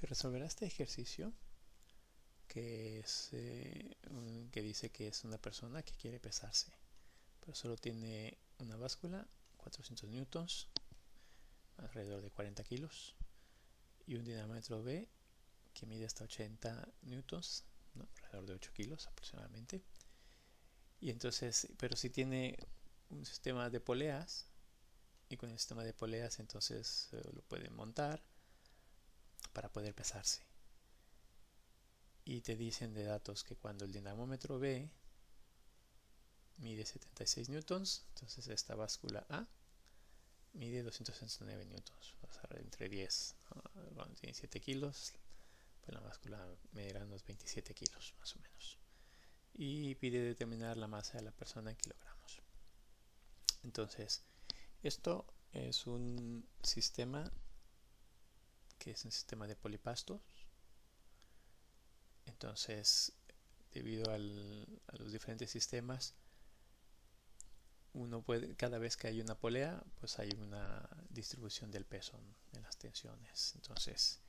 se resolverá este ejercicio que dice que es una persona que quiere pesarse, pero solo tiene una báscula, 400 newtons, alrededor de 40 kilos, y un dinamómetro B que mide hasta 80 newtons, ¿no? Alrededor de 8 kilos aproximadamente. Y entonces, pero si tiene un sistema de poleas, y con el sistema de poleas entonces lo pueden montar para poder pesarse. Y te dicen de datos que cuando el dinamómetro B mide 76 newtons, entonces esta báscula A mide 269 newtons, o sea, entre 10, cuando tiene 7 kilos, pues la báscula medirá unos 27 kilos más o menos. Y pide determinar la masa de la persona en kilogramos. Entonces, esto es un sistema que es un sistema de polipastos. Entonces, debido a los diferentes sistemas, uno puede, cada vez que hay una polea, pues hay una distribución del peso en las tensiones. Entonces,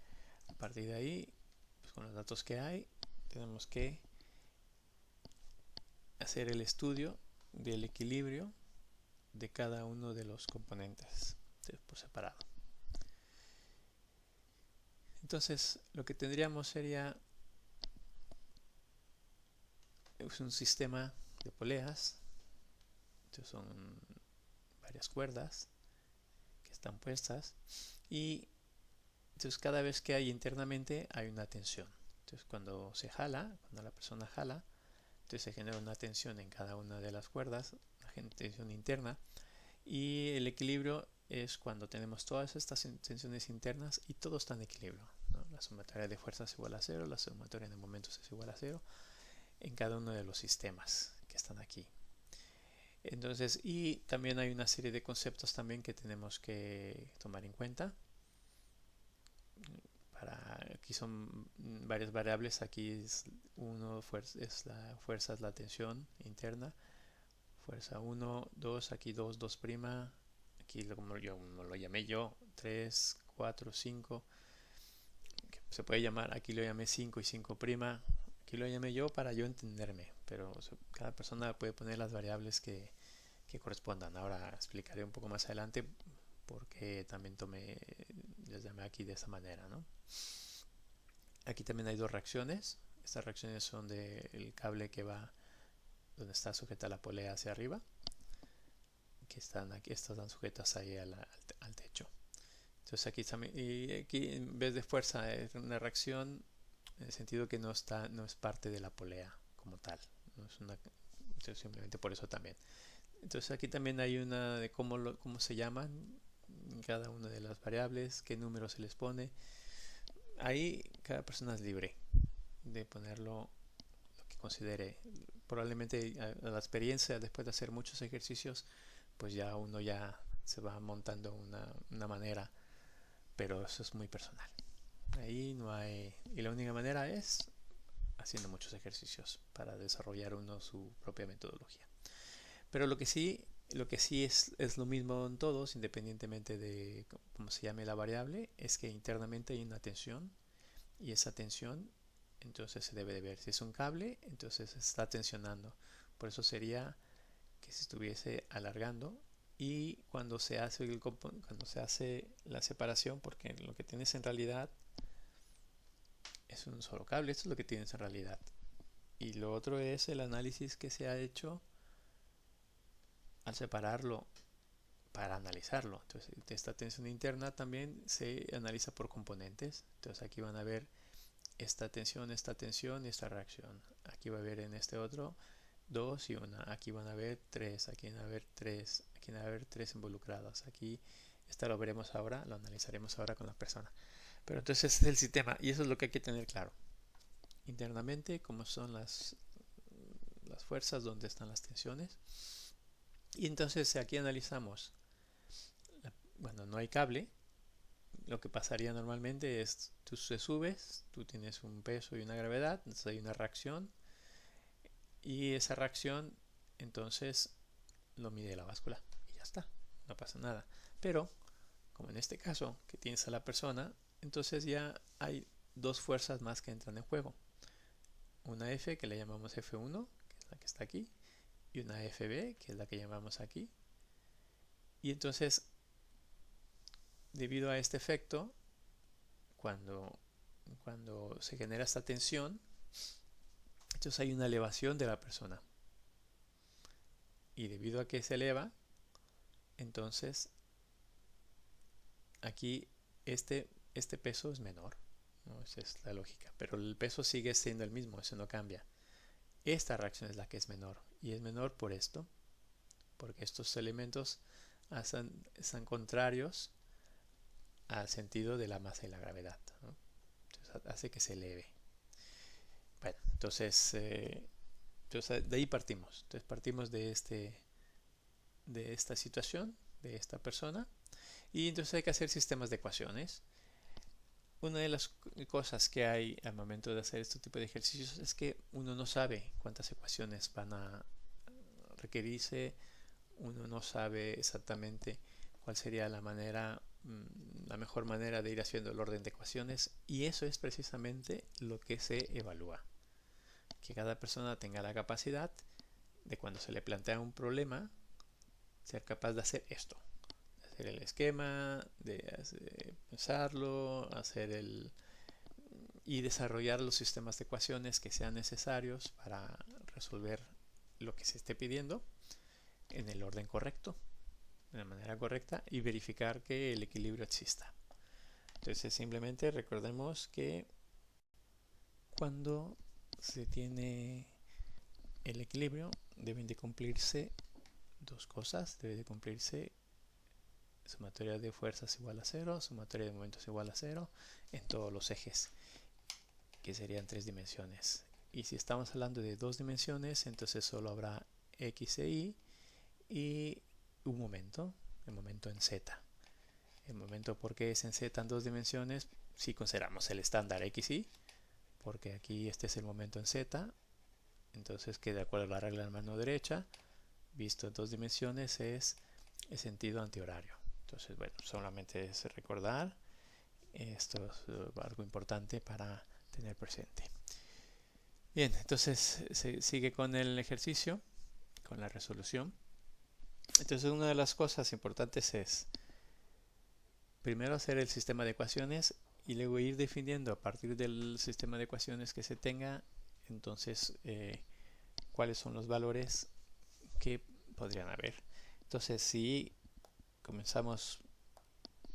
a partir de ahí, pues con los datos que hay, tenemos que hacer el estudio del equilibrio de cada uno de los componentes por separado. Entonces, lo que tendríamos sería un sistema de poleas. Entonces son varias cuerdas que están puestas, y entonces cada vez que hay internamente hay una tensión. Entonces cuando la persona jala, entonces se genera una tensión en cada una de las cuerdas, una tensión interna, y el equilibrio es cuando tenemos todas estas tensiones internas y todo está en equilibrio, ¿no? La sumatoria de fuerzas es igual a cero, la sumatoria de momentos es igual a cero en cada uno de los sistemas que están aquí. Entonces, y también hay una serie de conceptos también que tenemos que tomar en cuenta. Aquí son varias variables. Aquí es la fuerza, es la tensión interna. Fuerza 1, 2, aquí 2, 2 prima. Aquí como lo llamé yo, 3, 4, 5. Se puede llamar, aquí lo llamé 5 y 5 prima. Aquí lo llamé yo para yo entenderme, pero cada persona puede poner las variables que correspondan. Ahora explicaré un poco más adelante por qué también les llamé aquí de esa manera, ¿no? Aquí también hay dos reacciones. Estas reacciones son del cable que va donde está sujeta la polea hacia arriba, que están aquí, están sujetas ahí al techo. Entonces aquí también, y aquí en vez de fuerza es una reacción en el sentido que no es parte de la polea como tal, no es una, entonces simplemente por eso también. Entonces aquí también hay una de cómo se llaman cada una de las variables, qué número se les pone. Ahí cada persona es libre de ponerlo lo que considere. Probablemente a la experiencia, después de hacer muchos ejercicios, pues ya uno ya se va montando una manera, pero eso es muy personal. Ahí no hay, y la única manera es haciendo muchos ejercicios para desarrollar uno su propia metodología. Pero lo que sí es lo mismo en todos, independientemente de cómo se llame la variable, es que internamente hay una tensión, y esa tensión entonces se debe de ver. Si es un cable, entonces se está tensionando. Por eso sería que se estuviese alargando, y cuando se hace la separación, porque lo que tienes en realidad es un solo cable, esto es lo que tienes en realidad. Y lo otro es el análisis que se ha hecho al separarlo para analizarlo. Entonces, esta tensión interna también se analiza por componentes. Entonces, aquí van a ver esta tensión y esta reacción. Aquí va a haber en este otro 2 y 1. Aquí van a haber 3, aquí van a haber 3, aquí van a haber 3 involucrados. Aquí, esta lo veremos ahora, lo analizaremos ahora con la persona. Pero entonces este es el sistema, y eso es lo que hay que tener claro. Internamente, cómo son las fuerzas, dónde están las tensiones. Y entonces aquí analizamos, bueno, no hay cable. Lo que pasaría normalmente es, tú se subes, tú tienes un peso y una gravedad, entonces hay una reacción, y esa reacción entonces lo mide la báscula y ya está, no pasa nada. Pero como en este caso que tienes a la persona, entonces ya hay dos fuerzas más que entran en juego. Una F que le llamamos F1, que es la que está aquí, y una FB, que es la que llamamos aquí. Y entonces, debido a este efecto, cuando se genera esta tensión, entonces hay una elevación de la persona. Y debido a que se eleva, entonces aquí este peso es menor, ¿no? Esa es la lógica. Pero el peso sigue siendo el mismo, eso no cambia. Esta reacción es la que es menor. Y es menor por esto, porque estos elementos están contrarios al sentido de la masa y la gravedad, ¿no? Entonces hace que se eleve. Bueno, entonces de ahí partimos. Entonces partimos de esta situación, de esta persona, y entonces hay que hacer sistemas de ecuaciones. Una de las cosas que hay al momento de hacer este tipo de ejercicios es que uno no sabe cuántas ecuaciones van a requerirse, uno no sabe exactamente cuál sería la mejor manera de ir haciendo el orden de ecuaciones, y eso es precisamente lo que se evalúa. Que cada persona tenga la capacidad de, cuando se le plantea un problema, ser capaz de hacer esto, de hacer el esquema, de pensarlo, y desarrollar los sistemas de ecuaciones que sean necesarios para resolver lo que se esté pidiendo en el orden correcto, de la manera correcta, y verificar que el equilibrio exista. Entonces simplemente recordemos que cuando se tiene el equilibrio deben de cumplirse dos cosas. Debe de cumplirse sumatoria de fuerzas igual a 0, sumatoria de momentos igual a 0 en todos los ejes, que serían 3 dimensiones. Y si estamos hablando de 2 dimensiones, entonces solo habrá x e y, y un momento, el momento en z. El momento, ¿por qué es en z en 2 dimensiones? Si consideramos el estándar x y, porque aquí este es el momento en z, entonces que de acuerdo a la regla de la mano derecha, visto en 2 dimensiones, es el sentido antihorario. Entonces, bueno, solamente es recordar, esto es algo importante para tener presente. Bien, entonces se sigue con el ejercicio, con la resolución. Entonces, una de las cosas importantes es primero hacer el sistema de ecuaciones y luego ir definiendo a partir del sistema de ecuaciones que se tenga, entonces cuáles son los valores que podrían haber. Entonces, si comenzamos,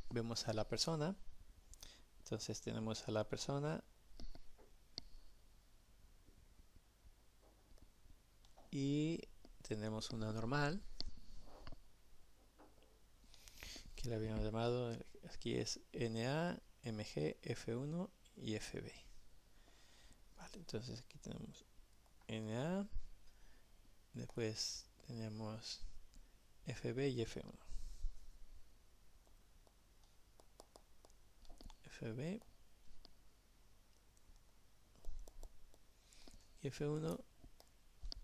vemos a la persona, entonces tenemos a la persona y tenemos una normal que la habíamos llamado, aquí es NA, MG, F1 y FB. Vale, entonces aquí tenemos NA, después tenemos FB y F1. FB y F1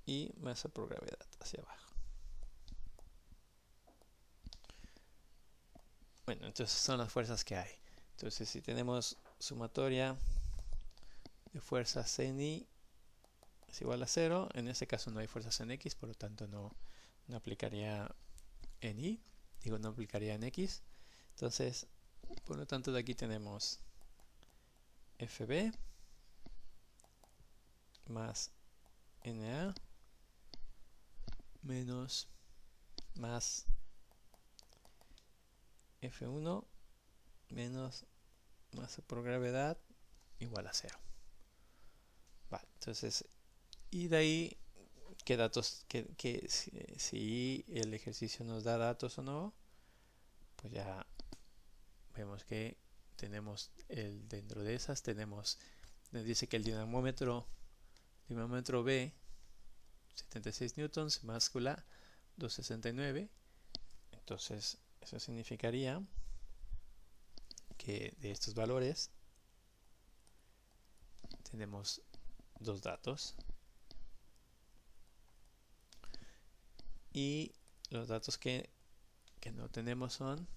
y masa por gravedad hacia abajo. Bueno, entonces son las fuerzas que hay. Entonces si tenemos sumatoria de fuerzas en Y es igual a 0, en este caso no hay fuerzas en X, por lo tanto no aplicaría en Y, no aplicaría en X. Entonces, por lo tanto de aquí tenemos FB más NA menos más F1 menos masa por gravedad igual a 0. Vale, entonces, y de ahí, ¿qué datos, si el ejercicio nos da datos o no? Pues ya vemos que tenemos dentro de esas nos dice que el dinamómetro B 76 newtons, máscula 269. Entonces eso significaría que de estos valores tenemos dos datos, y los datos que no tenemos son,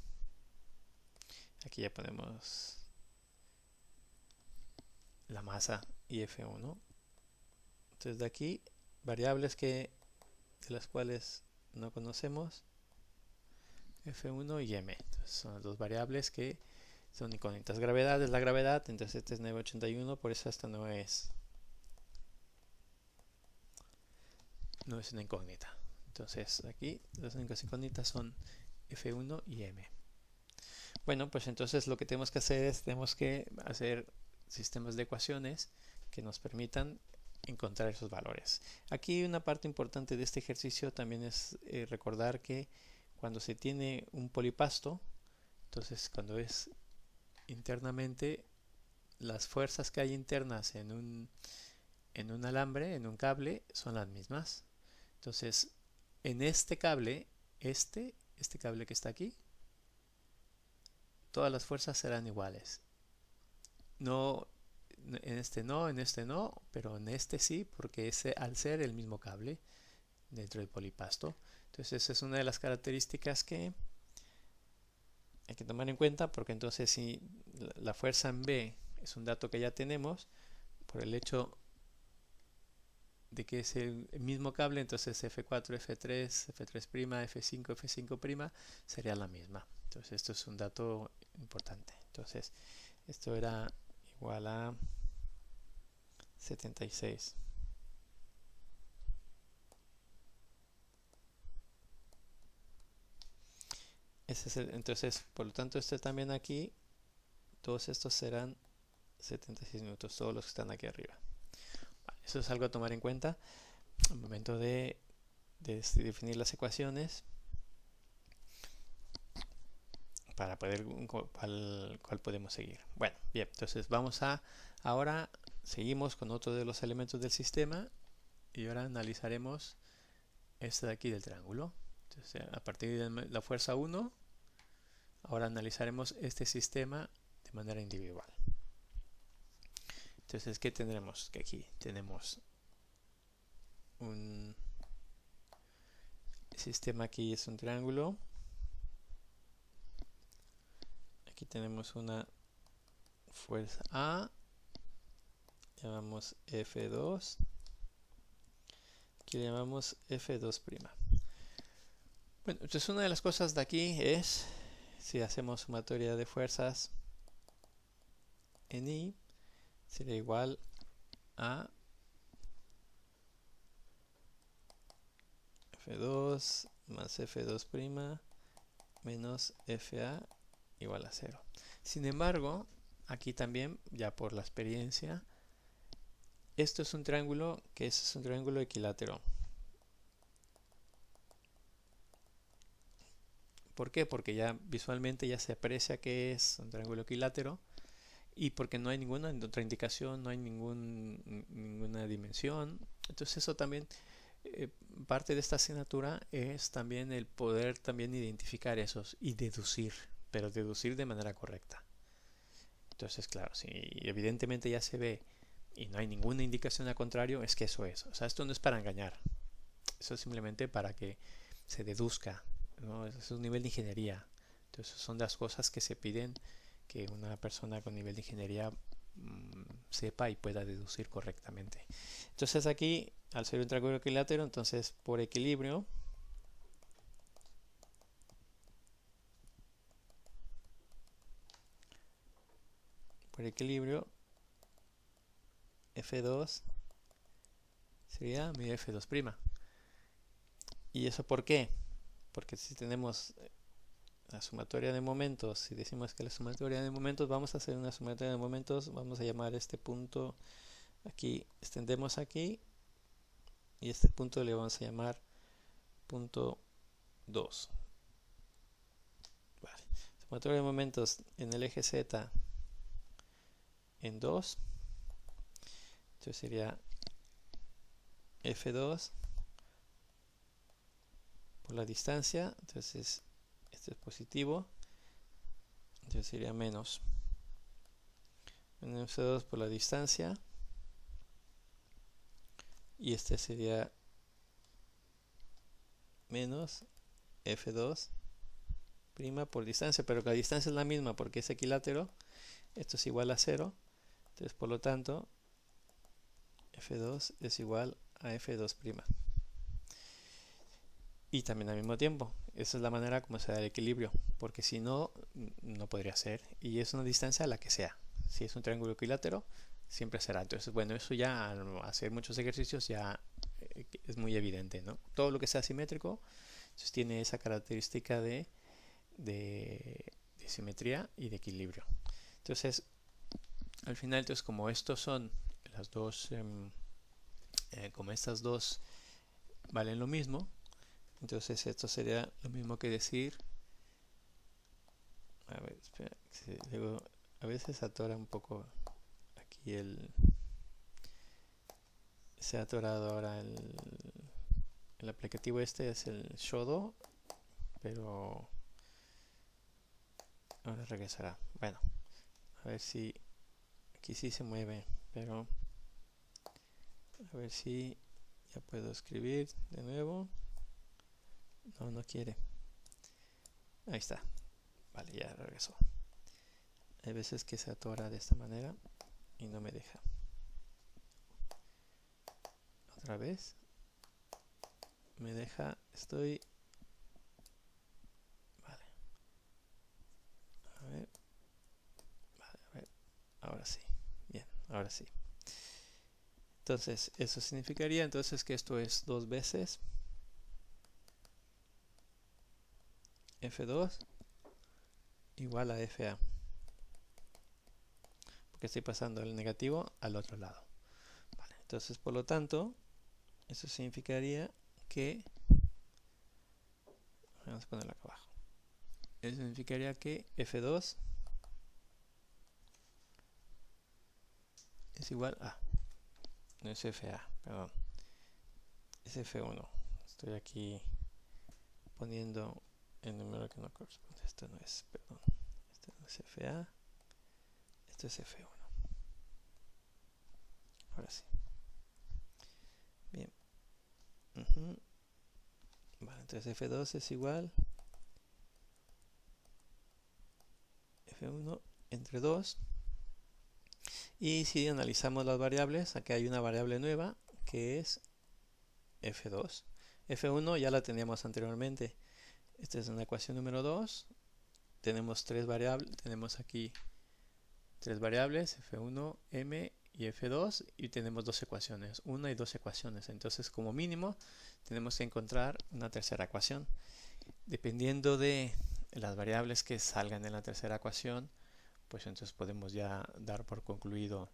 aquí ya ponemos masa y F1. Entonces de aquí, variables de las cuales no conocemos, F1 y M. Entonces son las dos variables que son incógnitas. Gravedad es la gravedad, entonces este es 981, por eso esta no es una incógnita. Entonces aquí las únicas incógnitas son F1 y M. Bueno, pues entonces lo que tenemos que hacer es, tenemos que hacer sistemas de ecuaciones que nos permitan encontrar esos valores. Aquí una parte importante de este ejercicio también es recordar que cuando se tiene un polipasto, entonces cuando es internamente, las fuerzas que hay internas en un alambre, en un cable, son las mismas. Entonces, en este cable, este cable que está aquí, todas las fuerzas serán iguales. No, en este no, pero en este sí, porque al ser el mismo cable dentro del polipasto. Entonces, esa es una de las características que hay que tomar en cuenta, porque entonces si la fuerza en B es un dato que ya tenemos, por el hecho de que es el mismo cable, entonces F4, F3, F3', F5, F5' sería la misma. Entonces esto es un dato importante. Entonces esto era igual a 76. Entonces, por lo tanto, este también aquí, todos estos serán 76 minutos, todos los que están aquí arriba. Vale, eso es algo a tomar en cuenta al momento de definir las ecuaciones para poder cuál podemos seguir. Bueno, bien, entonces ahora seguimos con otro de los elementos del sistema y ahora analizaremos este de aquí del triángulo. Entonces, a partir de la fuerza 1, ahora analizaremos este sistema de manera individual. Entonces, ¿qué tendremos? Que aquí tenemos un sistema, aquí es un triángulo. Aquí tenemos una fuerza A, llamamos F2. Aquí le llamamos F2'. Bueno, entonces una de las cosas de aquí es, si hacemos sumatoria de fuerzas en I, sería igual a F2 más F2' menos FA igual a 0. Sin embargo, aquí también, ya por la experiencia, esto es un triángulo es un triángulo equilátero. ¿Por qué? Porque ya visualmente ya se aprecia que es un triángulo equilátero y porque no hay ninguna otra indicación, no hay ninguna dimensión. Entonces eso también, parte de esta asignatura es también el poder también identificar esos y deducir, pero deducir de manera correcta. Entonces, claro, si evidentemente ya se ve y no hay ninguna indicación al contrario, es que eso es. O sea, esto no es para engañar. Eso es simplemente para que se deduzca, ¿no? Es un nivel de ingeniería. Entonces, son las cosas que se piden que una persona con nivel de ingeniería sepa y pueda deducir correctamente. Entonces, aquí, al ser un triángulo equilátero, entonces por equilibrio, F2 sería mi F2'. ¿Y eso por qué? Porque si tenemos la sumatoria de momentos, si decimos que la sumatoria de momentos, vamos a hacer una sumatoria de momentos, vamos a llamar este punto aquí, extendemos aquí, y este punto le vamos a llamar punto 2. Vale. Sumatoria de momentos en el eje Z en 2, entonces sería F2 por la distancia, entonces esto es positivo, entonces sería menos F2 por la distancia, y este sería menos F2' por distancia, pero la distancia es la misma porque es equilátero, esto es igual a 0, entonces por lo tanto F2 es igual a F2'. Y también al mismo tiempo. Esa es la manera como se da el equilibrio, porque si no, no podría ser. Y es una distancia a la que sea. Si es un triángulo equilátero, siempre será. Entonces, bueno, eso ya al hacer muchos ejercicios ya es muy evidente, ¿no? Todo lo que sea simétrico, entonces tiene esa característica de simetría y de equilibrio. Entonces, al final, entonces, como estos son las dos, como estas dos valen lo mismo, entonces esto sería lo mismo que decir, a ver, espera, luego a veces atora un poco aquí se ha atorado ahora el aplicativo. Este es el Shodo, pero ahora regresará. Bueno, a ver si aquí sí se mueve, pero a ver si ya puedo escribir de nuevo. No, no quiere. Ahí está. Vale, ya regresó. Hay veces que se atora de esta manera y no me deja. Otra vez. Me deja. Estoy. Vale. A ver. Vale, a ver. Ahora sí. Bien, ahora sí. Entonces, eso significaría entonces que esto es 2 veces F2 igual a FA. Porque estoy pasando el negativo al otro lado. Vale, entonces, por lo tanto, eso significaría que... Vamos a ponerlo acá abajo. Eso significaría que F2 es igual a... No es FA, perdón. Es F1. Estoy aquí poniendo el número que no corresponde. Esto no es, perdón. Esto no es FA. Esto es F1. Ahora sí. Bien. Vale, entonces F2 es igual F1 entre 2. Y si analizamos las variables, aquí hay una variable nueva que es F2. F1 ya la teníamos anteriormente. Esta es una ecuación número 2. Tenemos tres variables. Tenemos aquí tres variables, F1, M y F2. Y tenemos dos ecuaciones, una y dos ecuaciones. Entonces, como mínimo, tenemos que encontrar una tercera ecuación. Dependiendo de las variables que salgan en la tercera ecuación, pues entonces podemos ya dar por concluido,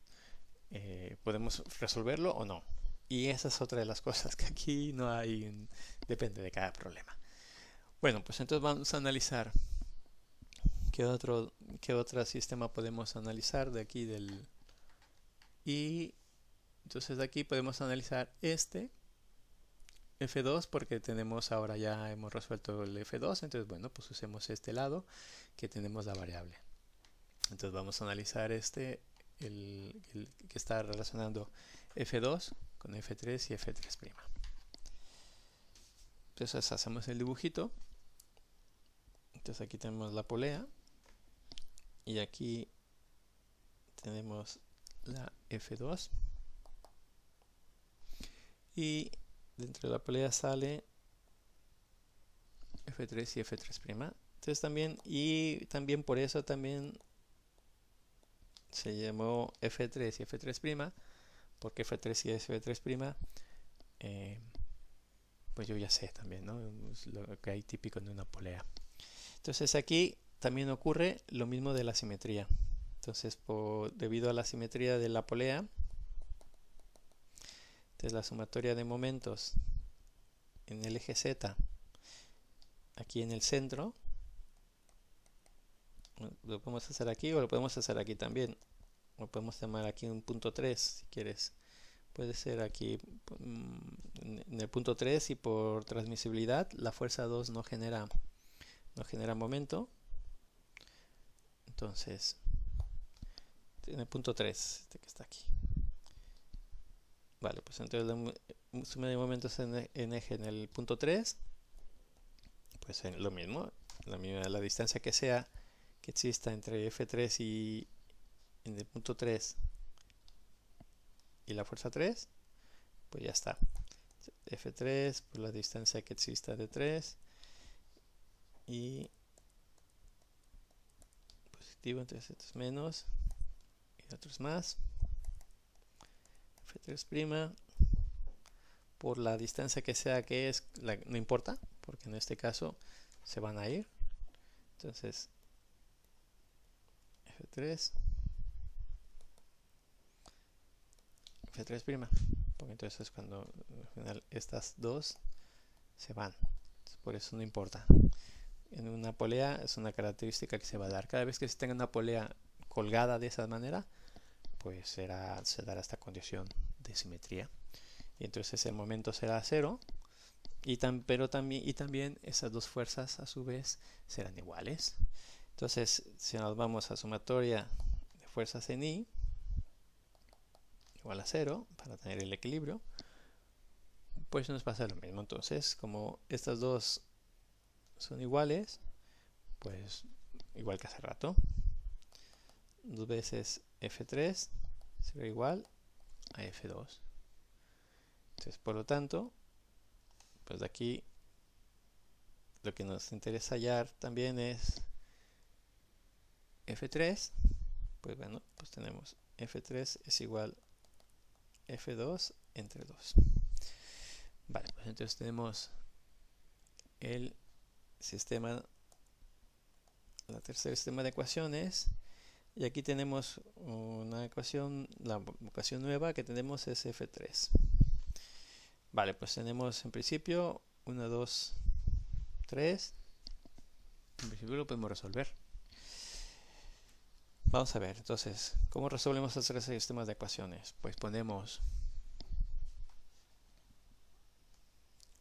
podemos resolverlo o no. Y esa es otra de las cosas que aquí no hay, depende de cada problema. Bueno, pues entonces vamos a analizar qué otro sistema podemos analizar de aquí y entonces de aquí podemos analizar este F2 porque tenemos ahora ya hemos resuelto el F2, entonces bueno, pues usemos este lado que tenemos la variable. Entonces vamos a analizar el que está relacionando F2 con F3 y F3'. Entonces hacemos el dibujito. Entonces aquí tenemos la polea y aquí tenemos la F2 y dentro de la polea sale F3 y F3'. Entonces también por eso también se llamó F3 y F3', porque F3 y F3', pues yo ya sé también, ¿no? Es lo que hay típico en una polea. Entonces aquí también ocurre lo mismo de la simetría. Entonces, debido a la simetría de la polea, entonces la sumatoria de momentos en el eje Z, aquí en el centro, lo podemos hacer aquí o lo podemos hacer aquí también. Lo podemos llamar aquí un punto 3 si quieres. Puede ser aquí en el punto 3 y por transmisibilidad la fuerza 2 no genera momento. Entonces, en el punto 3, este que está aquí. Vale, pues entonces la suma de momentos en eje en el punto 3, pues lo mismo, la distancia que sea que exista entre F3 y en el punto 3 y la fuerza 3, pues ya está. F3 por la distancia que exista de 3 y positivo, entonces esto es menos y otro es más. F3' por la distancia que sea que es, no importa, porque en este caso se van a ir. Entonces F3 F3', porque entonces cuando al final estas dos se van, entonces, por eso no importa. En una polea es una característica que se va a dar cada vez que se tenga una polea colgada de esa manera, pues se dará esta condición de simetría y entonces el momento será 0 y también esas dos fuerzas a su vez serán iguales. Entonces si nos vamos a sumatoria de fuerzas en I igual a 0 para tener el equilibrio, pues nos pasa lo mismo. Entonces como estas dos son iguales, pues igual que hace rato, 2 veces F3 será igual a F2. Entonces por lo tanto, pues de aquí lo que nos interesa hallar también es F3. Pues bueno, pues tenemos F3 es igual a F2 entre 2. Vale, pues entonces tenemos el sistema, el tercer sistema de ecuaciones. Y aquí tenemos una ecuación, la ecuación nueva que tenemos es F3. Vale, pues tenemos en principio 1, 2, 3. En principio lo podemos resolver. Vamos a ver, entonces, ¿cómo resolvemos los tres sistemas de ecuaciones? Pues ponemos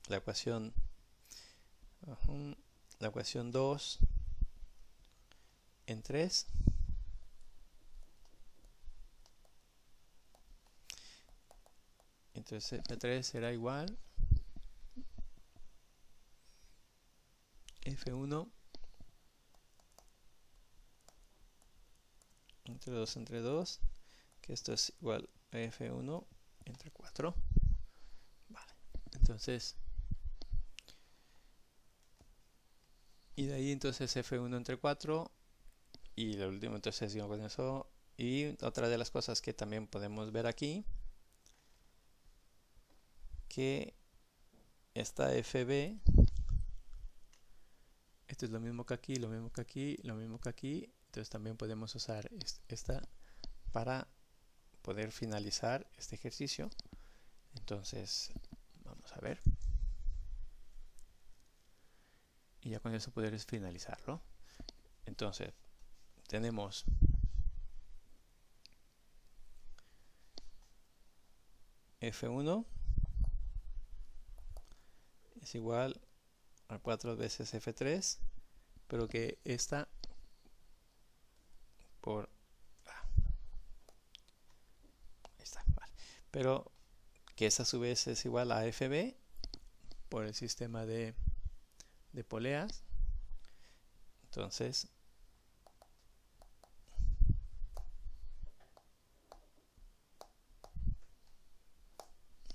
la ecuación 2 en 3. Entonces F3 será igual F1 entre 2 entre 2, que esto es igual a F1 entre 4. Vale, entonces, y de ahí entonces F1 entre 4, y lo último entonces digo con eso. Y otra de las cosas que también podemos ver aquí, que esta FB, esto es lo mismo que aquí, lo mismo que aquí, lo mismo que aquí, entonces también podemos usar esta para poder finalizar este ejercicio. Entonces vamos a ver, y ya con eso poder finalizarlo. Entonces tenemos F1 es igual a 4 veces F3, pero que esta por ahí está, vale. Pero que esta a su vez es igual a FB por el sistema de poleas. Entonces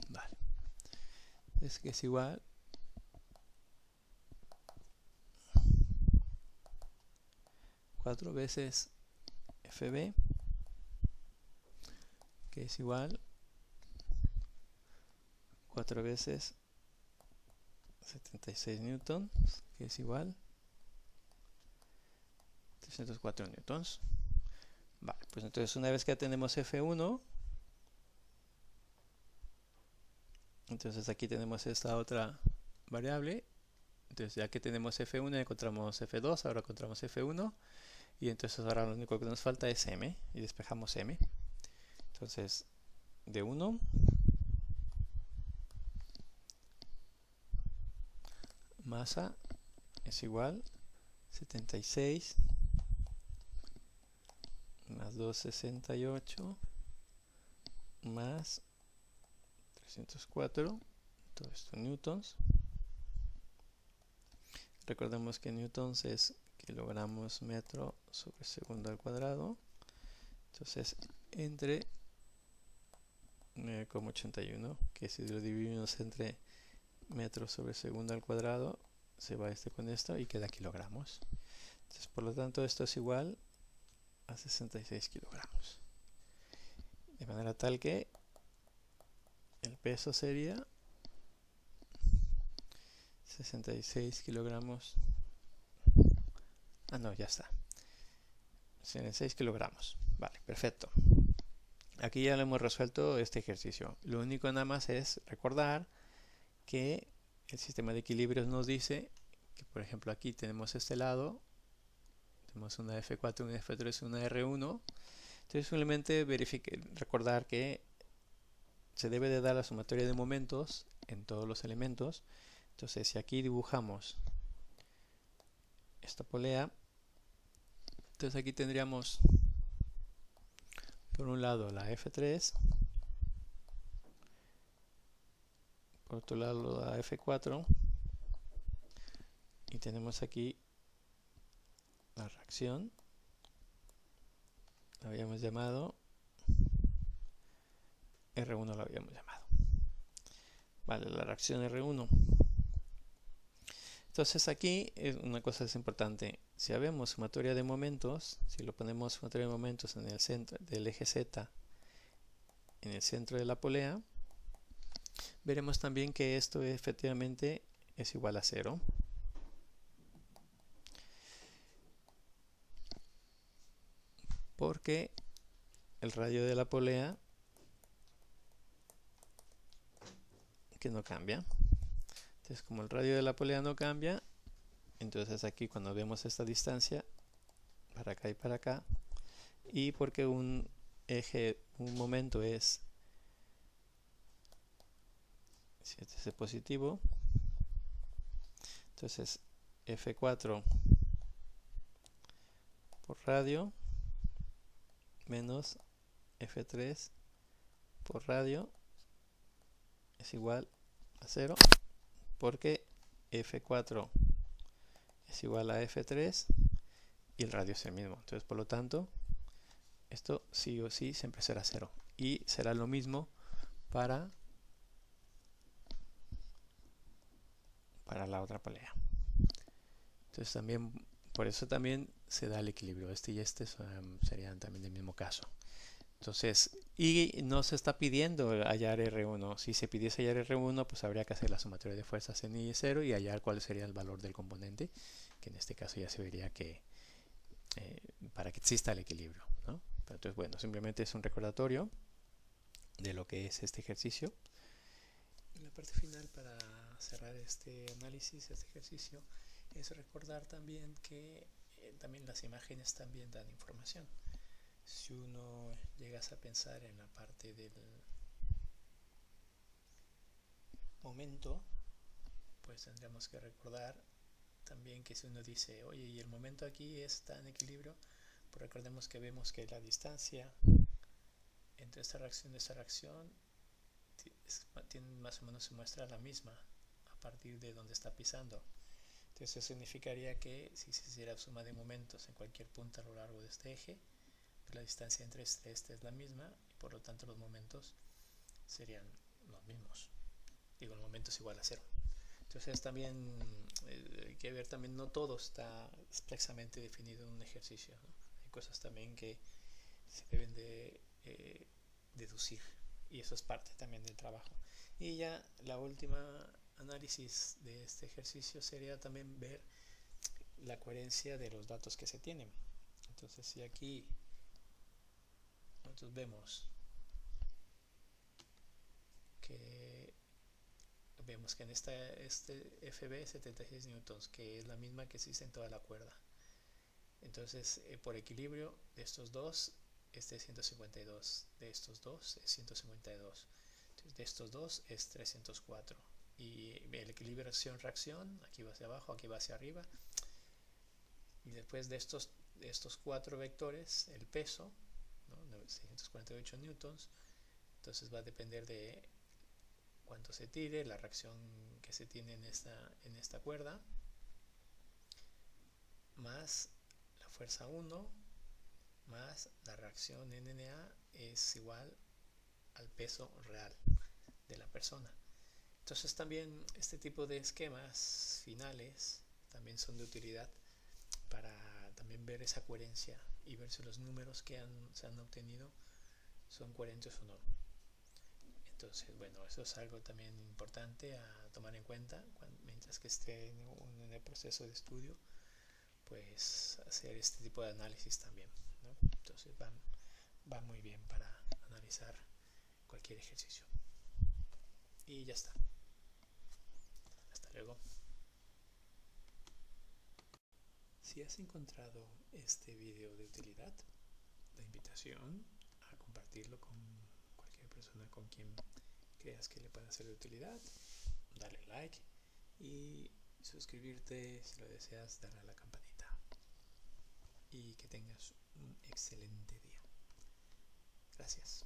vale, es que es igual 4 veces FB, que es igual 4 veces 76 newtons, que es igual 304 newtons. Vale, pues entonces una vez que ya tenemos F1, entonces aquí tenemos esta otra variable. Entonces ya que tenemos F1 encontramos F2, ahora encontramos F1 y entonces ahora lo único que nos falta es M y despejamos M. Entonces de 1 masa es igual 76 más 268 más 304, todo esto newtons. Recordemos que newtons es kilogramos metro sobre segundo al cuadrado. Entonces entre 9,81, que si lo dividimos entre metros sobre segundo al cuadrado, se va este con esto y queda kilogramos. Entonces, por lo tanto, esto es igual a 66 kilogramos. De manera tal que el peso sería 66 kilogramos. Ah, no, ya está. 66 kilogramos. Vale, perfecto. Aquí ya lo hemos resuelto este ejercicio. Lo único nada más es recordar que el sistema de equilibrios nos dice que, por ejemplo, aquí tenemos este lado, tenemos una F4, una F3, una R1. Entonces simplemente recordar que se debe de dar la sumatoria de momentos en todos los elementos. Entonces si aquí dibujamos esta polea, entonces aquí tendríamos por un lado la F3, por otro lado la F4, y tenemos aquí la reacción, la habíamos llamado R1, la habíamos llamado. Vale, la reacción R1. Entonces aquí una cosa es importante. Si habemos sumatoria de momentos, si lo ponemos sumatoria de momentos en el centro del eje Z, en el centro de la polea, veremos también que esto efectivamente es igual a 0. Porque el radio de la polea que no cambia. Entonces, como el radio de la polea no cambia, entonces aquí cuando vemos esta distancia para acá y para acá, y porque un momento es, si este es positivo, entonces F4 por radio menos F3 por radio es igual a 0, porque F4 es igual a F3 y el radio es el mismo. Entonces, por lo tanto, esto sí o sí siempre será 0. Y será lo mismo para la otra polea. Entonces, también, por eso también se da el equilibrio. Este y este serían también del mismo caso. Entonces, y no se está pidiendo hallar R1. Si se pidiese hallar R1, pues habría que hacer la sumatoria de fuerzas en I0 y hallar cuál sería el valor del componente, que en este caso ya se vería que para que exista el equilibrio, ¿no? Pero entonces, bueno, simplemente es un recordatorio de lo que es este ejercicio. En la parte final, para cerrar este análisis, este ejercicio, es recordar también que también las imágenes también dan información. Si uno llegas a pensar en la parte del momento, pues tendríamos que recordar también que si uno dice, oye, y el momento aquí está en equilibrio, pues recordemos que vemos que la distancia entre esta reacción y esta reacción más o menos se muestra la misma a partir de donde está pisando. Entonces eso significaría que si se hiciera suma de momentos en cualquier punto a lo largo de este eje, pues la distancia entre este es la misma y por lo tanto los momentos serían los mismos. Digo, el momento es igual a 0. Entonces también hay que ver, también no todo está expresamente definido en un ejercicio, ¿no? Hay cosas también que se deben de deducir y eso es parte también del trabajo. Y ya la última análisis de este ejercicio sería también ver la coherencia de los datos que se tienen. Entonces si aquí nosotros vemos que en este FB 76 newtons, que es la misma que existe en toda la cuerda. Entonces, por equilibrio de estos dos, este es 152, de estos dos es 152, entonces, de estos dos es 304. Y el equilibrio acción-reacción, aquí va hacia abajo, aquí va hacia arriba. Y después de estos cuatro vectores, el peso, ¿no? 648 newtons, entonces va a depender de cuánto se tire, la reacción que se tiene en esta cuerda, más la fuerza 1, más la reacción NNA es igual al peso real de la persona. Entonces también este tipo de esquemas finales también son de utilidad para también ver esa coherencia y ver si los números que se han obtenido son coherentes o no. Entonces, bueno, eso es algo también importante a tomar en cuenta mientras que esté en el proceso de estudio, pues hacer este tipo de análisis también, ¿no? Entonces va muy bien para analizar cualquier ejercicio. Y ya está. Hasta luego. Si has encontrado este video de utilidad, la invitación a compartirlo con cualquier persona con quien creas que le pueda ser de utilidad, dale like y suscribirte si lo deseas, darle a la campanita. Y que tengas un excelente día. Gracias.